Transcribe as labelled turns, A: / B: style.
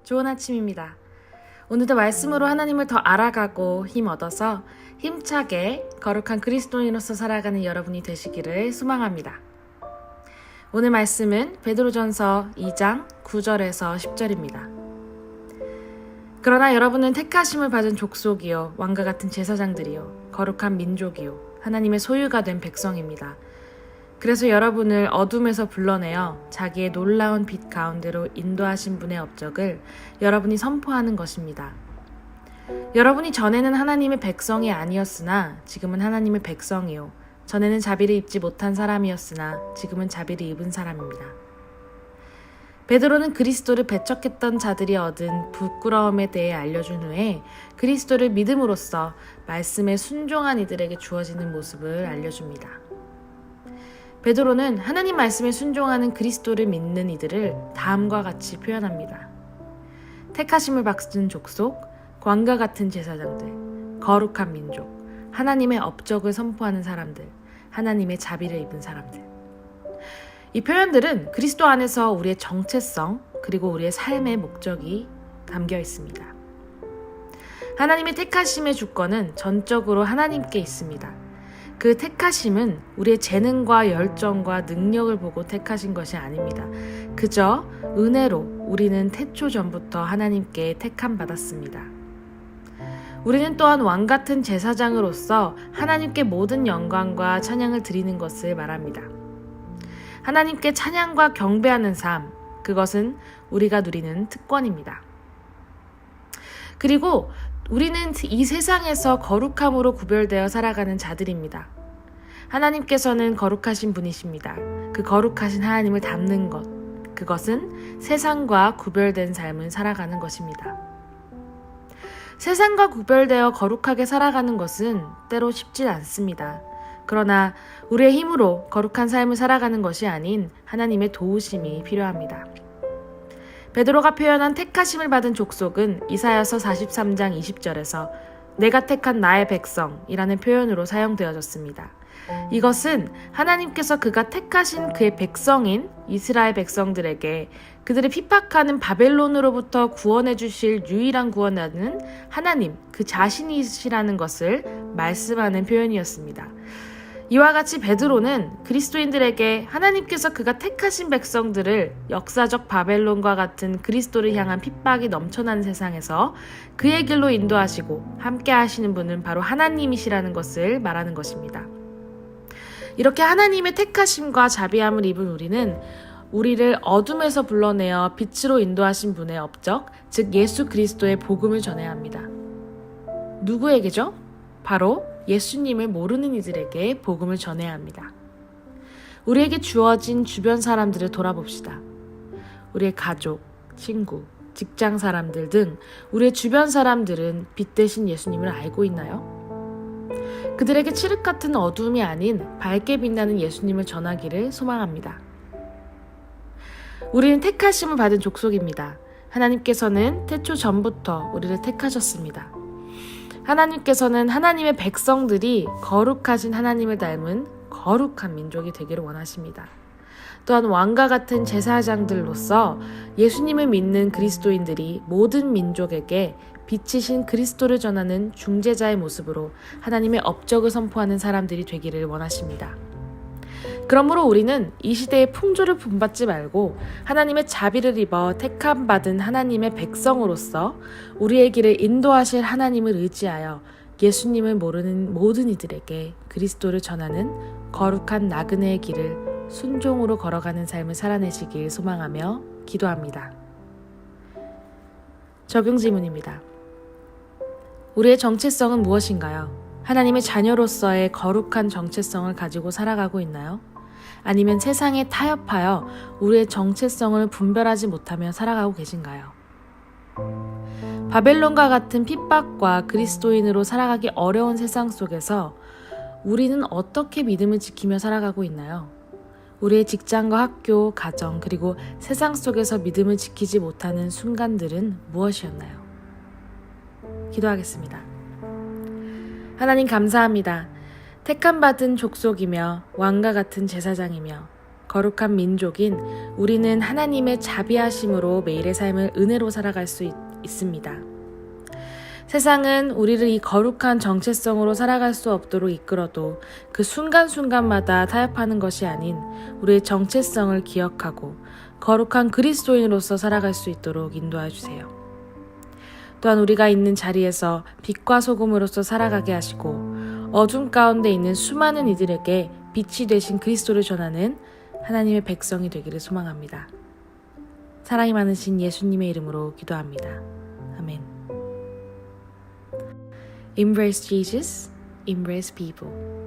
A: 좋은 아침입니다. 오늘도 말씀으로 하나님을 더 알아가고 힘 얻어서 힘차게 거룩한 그리스도인으로서 살아가는 여러분이 되시기를 소망합니다. 오늘 말씀은 베드로전서 2장 9절에서 10절입니다. 그러나 여러분은 택하심을 받은 족속이요 왕과 같은 제사장들이요 거룩한 민족이요 하나님의 소유가 된 백성입니다. 그래서 여러분을 어둠에서 불러내어 자기의 놀라운 빛 가운데로 인도하신 분의 업적을 여러분이 선포하는 것입니다. 여러분이 전에는 하나님의 백성이 아니었으나 지금은 하나님의 백성이요 전에는 자비를 입지 못한 사람이었으나 지금은 자비를 입은 사람입니다. 베드로는 그리스도를 배척했던 자들이 얻은 부끄러움에 대해 알려준 후에 그리스도를 믿음으로써 말씀에 순종한 이들에게 주어지는 모습을 알려줍니다. 베드로는 하나님 말씀에 순종하는 그리스도를 믿는 이들을 다음과 같이 표현합니다. 택하심을 받은 족속, 왕과 같은 제사장들, 거룩한 민족, 하나님의 업적을 선포하는 사람들, 하나님의 자비를 입은 사람들. 이 표현들은 그리스도 안에서 우리의 정체성 그리고 우리의 삶의 목적이 담겨 있습니다. 하나님의 택하심의 주권은 전적으로 하나님께 있습니다. 그 택하심은 우리의 재능과 열정과 능력을 보고 택하신 것이 아닙니다. 그저 은혜로 우리는 태초 전부터 하나님께 택함 받았습니다. 우리는 또한 왕같은 제사장으로서 하나님께 모든 영광과 찬양을 드리는 것을 말합니다. 하나님께 찬양과 경배하는 삶, 그것은 우리가 누리는 특권입니다. 그리고 우리는 이 세상에서 거룩함으로 구별되어 살아가는 자들입니다. 하나님께서는 거룩하신 분이십니다. 그 거룩하신 하나님을 닮는 것, 그것은 세상과 구별된 삶을 살아가는 것입니다. 세상과 구별되어 거룩하게 살아가는 것은 때로 쉽진 않습니다. 그러나 우리의 힘으로 거룩한 삶을 살아가는 것이 아닌 하나님의 도우심이 필요합니다. 베드로가 표현한 택하심을 받은 족속은 이사야서 43장 20절에서 내가 택한 나의 백성이라는 표현으로 사용되어졌습니다. 이것은 하나님께서 그가 택하신 그의 백성인 이스라엘 백성들에게 그들을 핍박하는 바벨론으로부터 구원해 주실 유일한 구원자는 하나님 그 자신이시라는 것을 말씀하는 표현이었습니다. 이와 같이 베드로는 그리스도인들에게 하나님께서 그가 택하신 백성들을 역사적 바벨론과 같은 그리스도를 향한 핍박이 넘쳐나는 세상에서 그의 길로 인도하시고 함께 하시는 분은 바로 하나님이시라는 것을 말하는 것입니다. 이렇게 하나님의 택하심과 자비함을 입은 우리는 우리를 어둠에서 불러내어 빛으로 인도하신 분의 업적, 즉 예수 그리스도의 복음을 전해야 합니다. 누구에게죠? 바로 예수님을 모르는 이들에게 복음을 전해야 합니다. 우리에게 주어진 주변 사람들을 돌아봅시다. 우리의 가족, 친구, 직장 사람들 등 우리의 주변 사람들은 빛 대신 예수님을 알고 있나요? 그들에게 칠흑 같은 어두움이 아닌 밝게 빛나는 예수님을 전하기를 소망합니다. 우리는 택하심을 받은 족속입니다. 하나님께서는 태초 전부터 우리를 택하셨습니다. 하나님께서는 하나님의 백성들이 거룩하신 하나님을 닮은 거룩한 민족이 되기를 원하십니다. 또한 왕과 같은 제사장들로서 예수님을 믿는 그리스도인들이 모든 민족에게 빛이신 그리스도를 전하는 중재자의 모습으로 하나님의 업적을 선포하는 사람들이 되기를 원하십니다. 그러므로 우리는 이 시대의 풍조를 본받지 말고 하나님의 자비를 입어 택함 받은 하나님의 백성으로서 우리의 길을 인도하실 하나님을 의지하여 예수님을 모르는 모든 이들에게 그리스도를 전하는 거룩한 나그네의 길을 순종으로 걸어가는 삶을 살아내시길 소망하며 기도합니다. 적용 질문입니다. 우리의 정체성은 무엇인가요? 하나님의 자녀로서의 거룩한 정체성을 가지고 살아가고 있나요? 아니면 세상에 타협하여 우리의 정체성을 분별하지 못하며 살아가고 계신가요? 바벨론과 같은 핍박과 그리스도인으로 살아가기 어려운 세상 속에서 우리는 어떻게 믿음을 지키며 살아가고 있나요? 우리의 직장과 학교, 가정, 그리고 세상 속에서 믿음을 지키지 못하는 순간들은 무엇이었나요? 기도하겠습니다. 하나님 감사합니다. 택함받은 족속이며 왕과 같은 제사장이며 거룩한 민족인 우리는 하나님의 자비하심으로 매일의 삶을 은혜로 살아갈 수 있습니다. 세상은 우리를 이 거룩한 정체성으로 살아갈 수 없도록 이끌어도 그 순간순간마다 타협하는 것이 아닌 우리의 정체성을 기억하고 거룩한 그리스도인으로서 살아갈 수 있도록 인도해 주세요. 또한 우리가 있는 자리에서 빛과 소금으로서 살아가게 하시고 어둠 가운데 있는 수많은 이들에게 빛이 되신 그리스도를 전하는 하나님의 백성이 되기를 소망합니다. 사랑이 많으신 예수님의 이름으로 기도합니다. 아멘. Embrace Jesus, embrace people.